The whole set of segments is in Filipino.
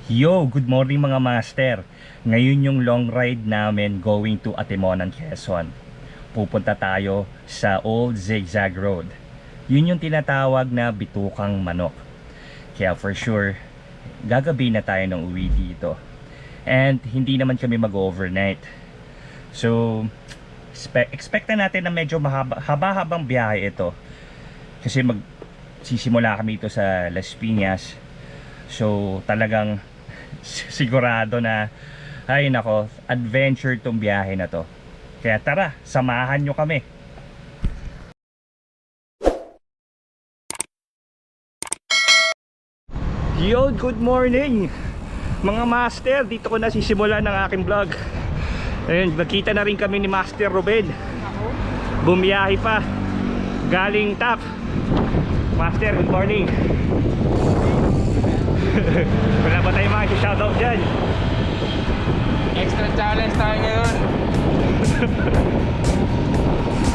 Yo, good morning mga master. Ngayon yung long ride namin going to Atimonan, Quezon. Pupunta tayo sa Old Zigzag Road. Yun yung tinatawag na Bitukang Manok. Kaya for sure, gagabi na tayo ng uwi dito. And hindi naman kami mag-overnight. So, expect na natin na medyo haba-habang biyahe ito. Kasi magsisimula kami ito sa Las Piñas. So, talagang sigurado na ay nako, adventure tong biyahe na to. Kaya tara, samahan nyo kami. Yo, good morning mga master. Dito ko na sisimulan ng aking vlog. Ayun, magkita na rin kami ni Master Ruben. Bumiyahe pa galing TAP. Master, good morning. Wala ba tayo mga shoutout dyan? Extra challenge tayo ngayon.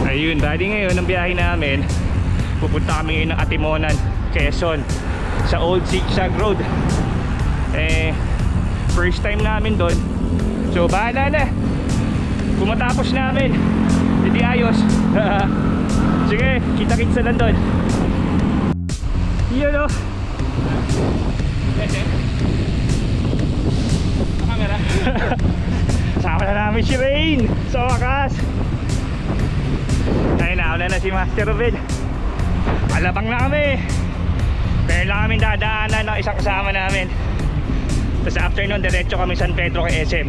Ayun, dahil ngayon ang biyahe namin, pupunta kami ngayon ng Atimonan, Quezon, sa Old Zigzag Road. First time namin doon. So bahala na. Kung matapos namin, hindi ayos. Sige, kita-kits na lang doon. Yun o. Camera. Sama na namin si Rain sa wakas. Ayun, nauna na si Master Ruben. Alabang na kami. Pero lang kami dadaanan ng isang kasama namin. Tapos after nun, diretso kami San Pedro kay SM.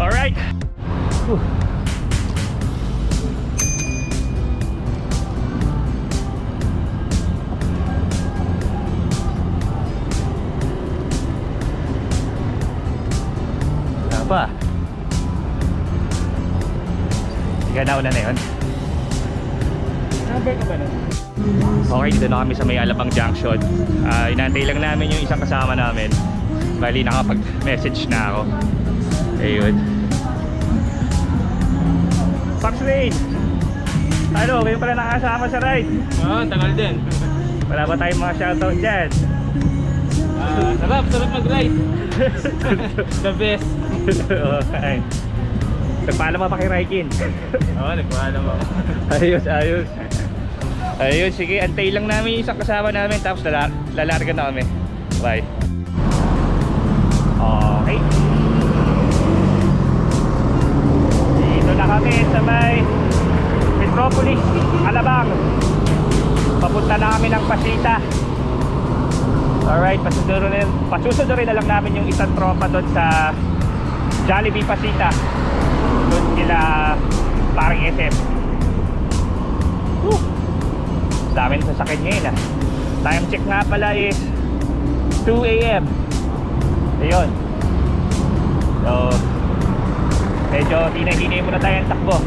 Alright. Pa. Sige, nauna na yun. Number ka ba nun? Okay, dito na kami sa may Alabang Junction. Inantay lang namin yung isang kasama namin. Bali, nakapag-message na ako. Ayun. Fox Lane! Ano, kayo pala nakasama sa ride? Oo, tagal din. Wala ba tayong mga shoutout dyan? Sarap mag-ride. The best. Okay. Nagpaalam pa kay Raikin. Oo, nagpaalam ako. Ayos, ayos. Ayun, sige, antay lang namin yung isang kasama namin. Tapos lalarga na kami. Bye. Okay. Dito na kami sa may Metropolis, Alabang. Papunta na kami ng Pasita. Alright, pasusunod na lang namin yung isang tropa doon sa Jollibee Pasita. Doon sila parang SM. Dami na sasakyan ngayon ah. Time check nga pala is 2 AM. Ayun. So medyo hinay-hinay muna tayo ang takbo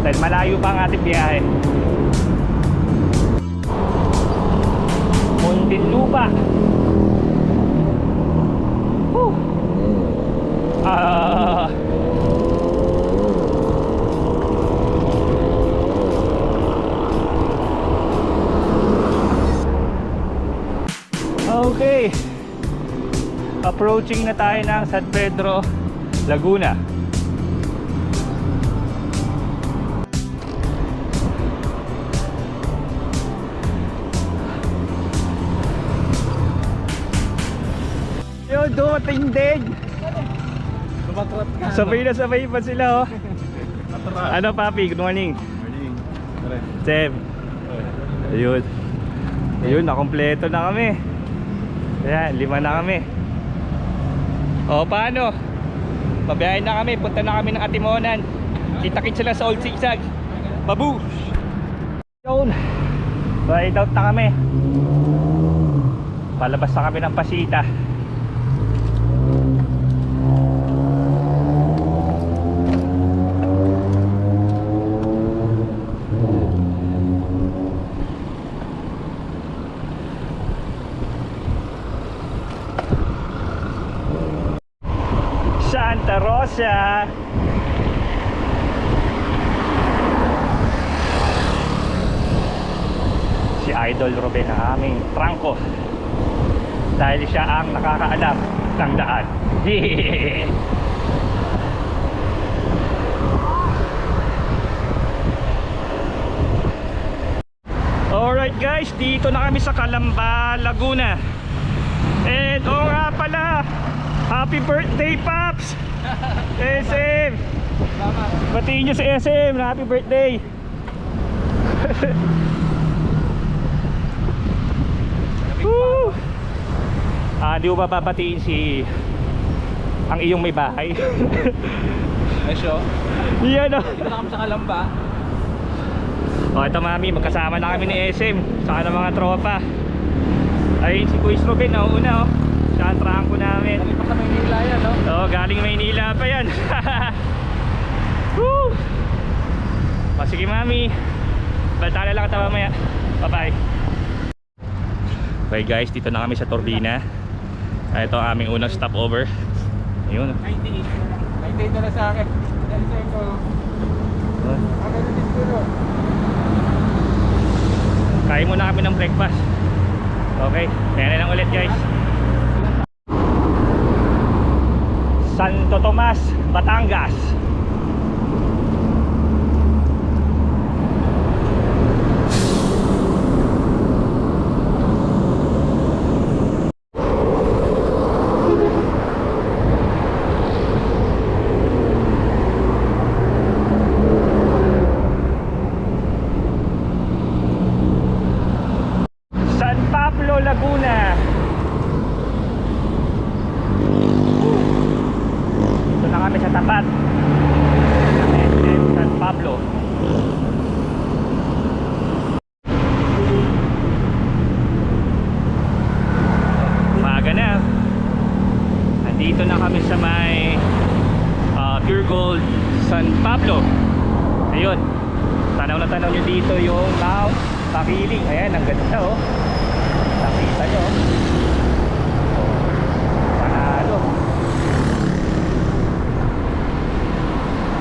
dahil malayo pa ang ating biyahe. Muntinlupa. Okay. Approaching na tayo ng San Pedro, Laguna. Yo, dumating din. Lumatrat ka. Sabay pa sila oh. Ano papi, good morning. Morning. Seb. Ayun. Ayun, nakompleto na kami. Ayan, 5 na kami. O paano? Pabiyahin na kami, punta na kami ng Atimonan. Kita-kits sila sa Old Zigzag. Babush! Yun. Ride out na kami. Palabas na kami ng Pasita. Santa Rosa. Si Idol Ruben ang aming trangko. dahil siya ang nakakaalam ng daan. Alright guys, dito na kami sa Calamba, Laguna. And oo nga pala, happy birthday Paps! SM! Batiin nyo si SM na happy birthday! Woo! Di mo ba papatiin si ang iyong may bahay? Esyo, Yan o. dito na kami sa Calamba. O ito mami, magkasama na kami ni SM saka ng mga tropa. Ayun si Kuis Robin, nauna o. Siya ang trangko namin. Galing pa sa Maynila yan, no? Oo, galing Maynila pa yan. Woo! O sige mami, balta na lang kita mamaya. Bye bye. Okay guys, dito na kami sa Turbina. Ito ang aming unang stopover. Ayun. 98 na sa akin. Dahil sa ito. Ako na dito. Kain muna kami ng breakfast. Okay, kaya na lang ulit guys. Santo Tomas, Batangas. San Pablo, Laguna. Ito na kami sa tapat ng SM San Pablo. Umaga na. Nandito na kami sa may Pure Gold San Pablo. Ayun, tanaw na tanaw nyo dito yung Mount Makiling. Ayan, ang ganda oh. Nakita nyo oh. Panalo.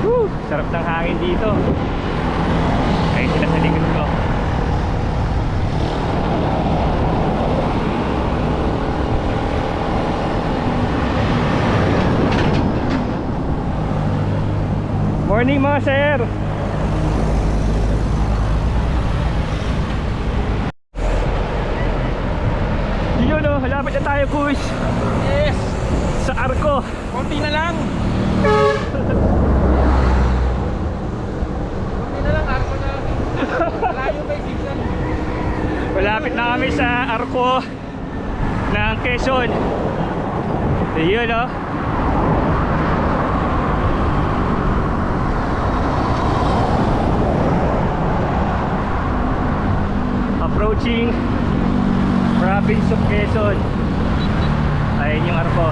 Woo! Sarap ng hangin dito. Ayun sila sa likod ko. Morning mga sir. Yun o, malapit na tayo kuys. Yes! Sa Arco. Konti na lang! Konti na lang, arko na lang. Malayo ba yung signal? Malapit na kami sa Arco ng Quezon. Yun o. Approaching province of Quezon. Ayun yung Arco.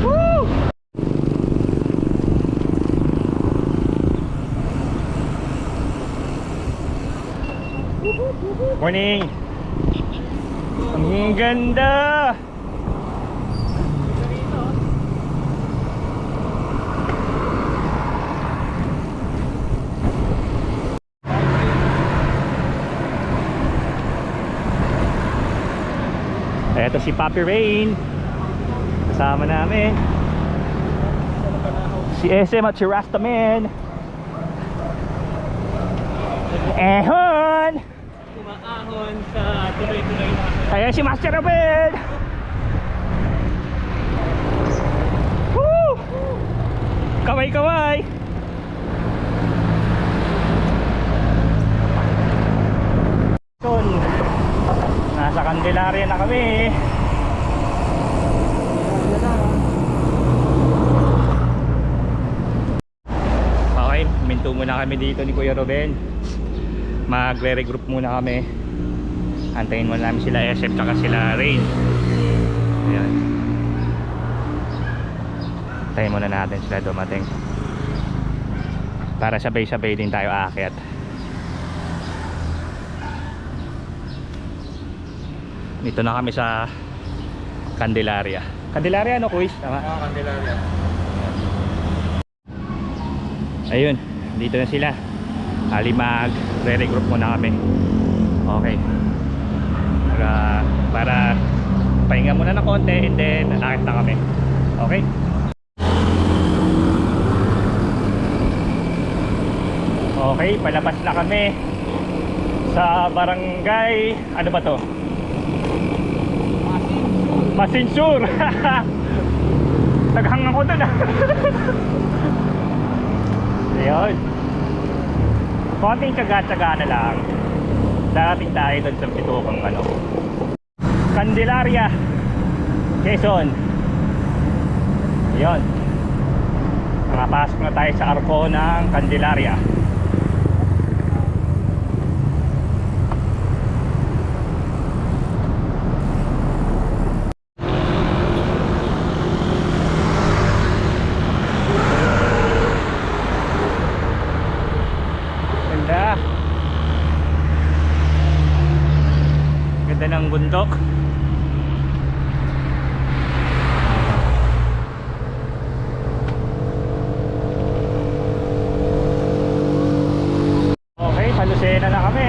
Woo! Morning. Ang ganda. Eto si Papi Rain. Kasama namin si SM at si Rastaman. Ehon! Kumaahon sa tuloy-tuloy na. Ayan si Master Abel. Woo! Kaway-kaway. Son, nasa Candelaria na kami. Okay, minto muna kami dito ni Kuya Ruben. Magre-regroup muna kami. Antayin muna namin sila SF tsaka sila Rain. Ayan. Antayin muna natin sila dumating para sabay-sabay din tayo aakyat. Dito na kami sa Candelaria. Candelaria ano, Kuis? Tama? Candelaria. Ayun, dito na sila. Ali mag-regroup muna kami. Okay. Para pahinga muna ng konti and then akit na kami. Okay? Okay, palabas na kami sa barangay, ano ba to? Masinsur. Taghang ako dun ah. Ayun. Konting tsaga-tsaga na lang. Darating tayo dun sa pitokang ano, Candelaria, Quezon. Ayun. Nakapasok na tayo sa arko ng Candelaria. Ganda ng bundok. Okay, Palusena na kami.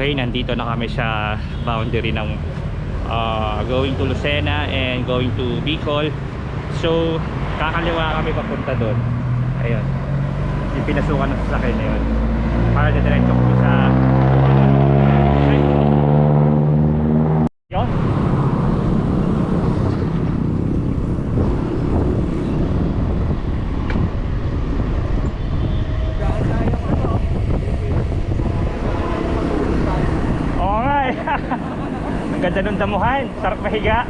Okay, nandito na kami sa boundary ng going to Lucena and going to Bicol. So, kakaliwa kami papunta doon. Ayun. Yung pinasukan ng sasakyan na yun. Para diretso kami sa yun. Oo nga eh. Ang ganda ng damuhan. Sarap mahiga.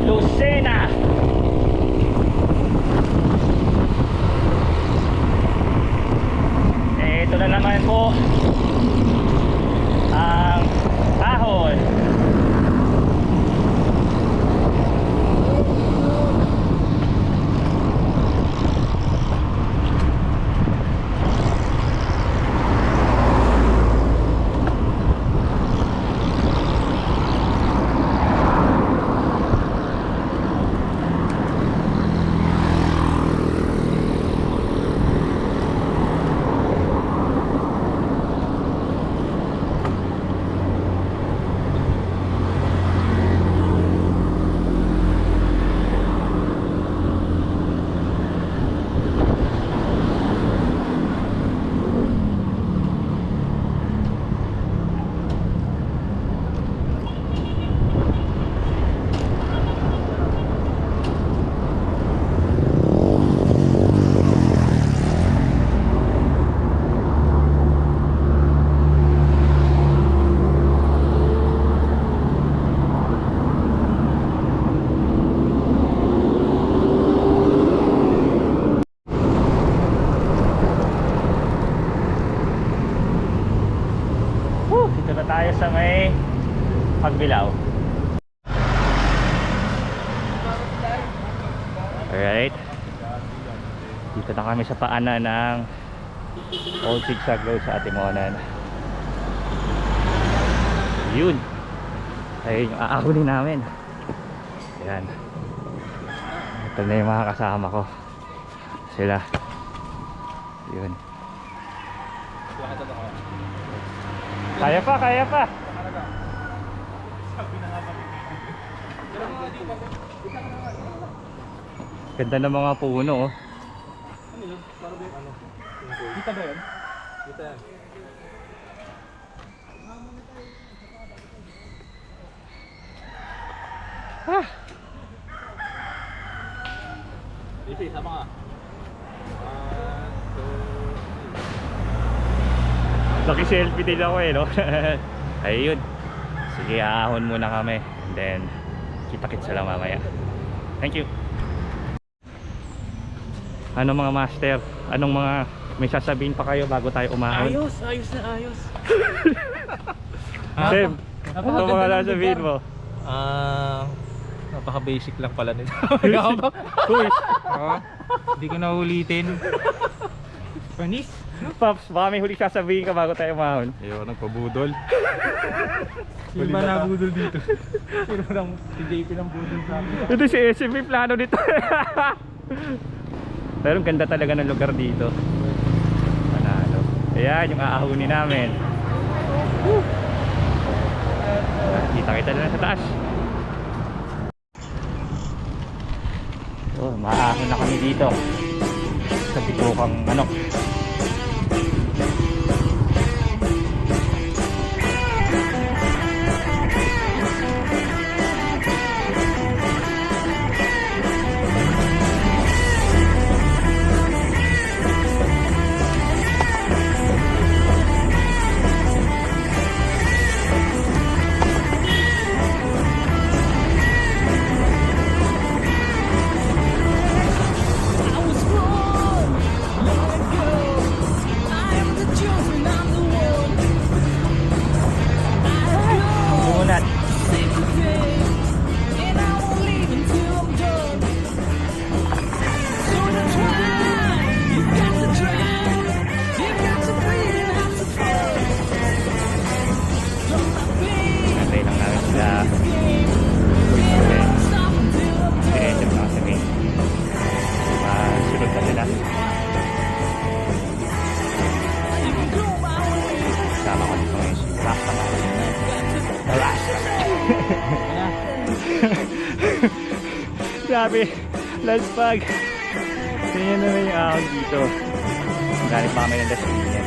Lucena. Ito na naman po ang ahon. Dito na tayo sa may Pagbilao. Alright. Dito na kami sa paanan ng Old Zigzag Road sa Atimonan. Yun. Ayun yung aakunin namin. Ayan. Ito na yung mga kasama ko. Sila. Yun. Kaya pa, kaya pa. Ganda ng mga puno oh. Kita ba yun? Kita yan. Ah. Isi, sama ka. Naki-selfie din ako eh, no? Ayun. Sige, aahon muna kami. And then, kita-kits lang mamaya. Thank you. Ano mga master? Anong mga may sasabihin pa kayo bago tayo umahon? Ayos na ayos. Sem, ano Napakaganda mga ng sasabihin mo? lugar. Napaka-basic lang pala nito. Uy, Hindi ko na ulitin. Panis? Pops, baka may huli sasabihin ka bago tayo umahon. Ayaw, nagpabudol. Sino ba nabudol dito? Sino ba lang si JP ng budol sa akin? Ito si SM, may plano dito. Pero ang ganda talaga ng lugar dito. Panalo. Ayan, yung aahunin namin. Kita-kita na sa taas. Oh, maahon na kami dito. Sa bitukang manok. I was born long ago. I am the chosen, I'm the one. I go Bumunat. save the day, and I won't leave until I'm done. So that's why you've got to try. You've got to breathe and have some fun. Don't stop being Nantay lang namin sila. game, Uy, and I okay. won't stop until I'm Si done. SM na kasi may sunod na sila. You can go my way. Sama ko dito ngayon si Rasta Man. Rasta Man. Grabe, laspag. Tingnan naman yung ahon dito. Galing pa kami ng Dasmine.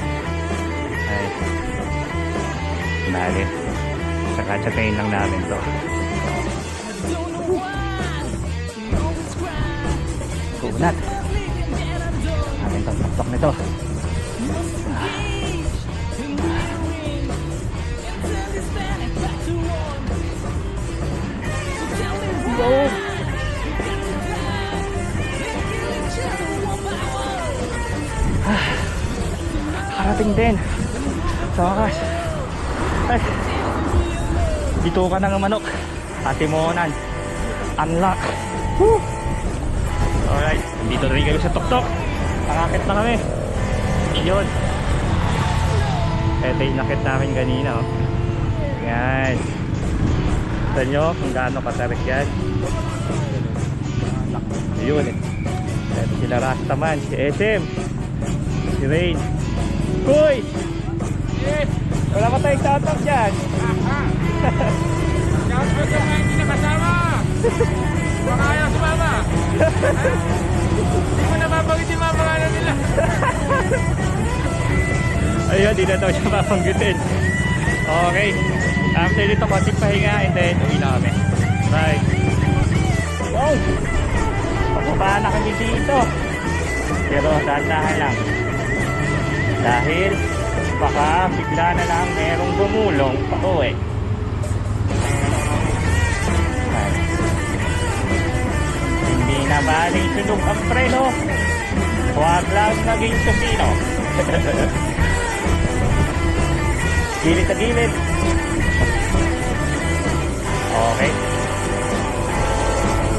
Ay. Bali. Saka-tsatayin lang namin to. Don't know why you always cry. Kunat. Sleeping and I'm done. Namin tong tuktok nito. You must engage in wearing until this panic back to one. So tell me why Go. you got to die and kill each other one by one. Karating din. Sa wakas. Ay. Dito ka na ng manok. Atimonan. Unlock. Woo! Alright. Dito na rin kami sa tuktok. Nakakit na kami. Iyon. Ito yung nakit namin kanina. Oh. Yan. Sa nyo kung gaano katarik yan. Ayun eh. Ito sila Rastaman. Si SM. Si Rain. Kuy! Yes! Wala pa tayong tatap dyan. Shout out yung mga hindi nakasama! Baka ayaw sumama! Hindi mo nababanggit yung mga pangalan nila! Ayun, di na daw siya mapanggitin. Okay. After dito, konting pahinga and then uwi na kami. Bye. Wow! Pababa na kami dito. Pero dahan-dahan lang. Dahil baka bigla na lang merong gumulong pa uwi. Ay. Hindi na baling sunog ang preno. Huwag lang maging supino. Gilid sa gilid. Okay.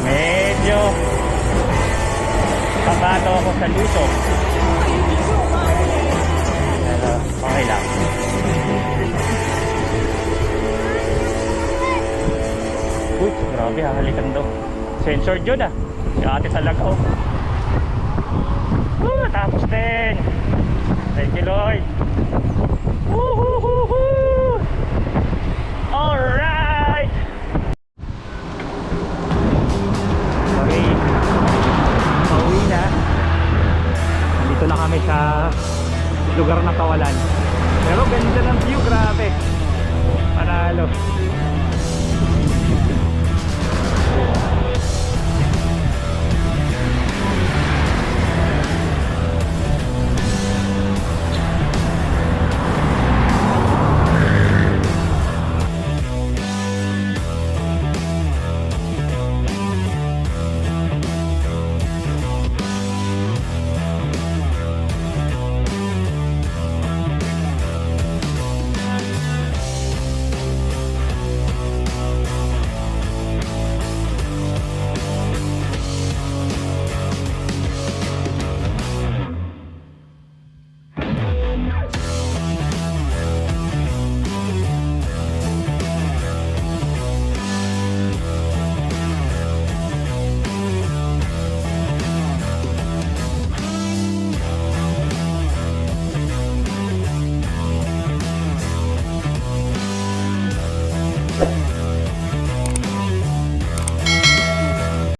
Medyo kabado ako sa lusok. Pero okay lang. Uy, grabe hahalikan daw. Censored yun ah. Si ate talaga oh. Tapos din. Thank you Lord. Woohoo! Alright! Okay. Pauwi na. Dito na kami sa lugar ng Kawalan. Pero ganda ng view, grabe. Panalo.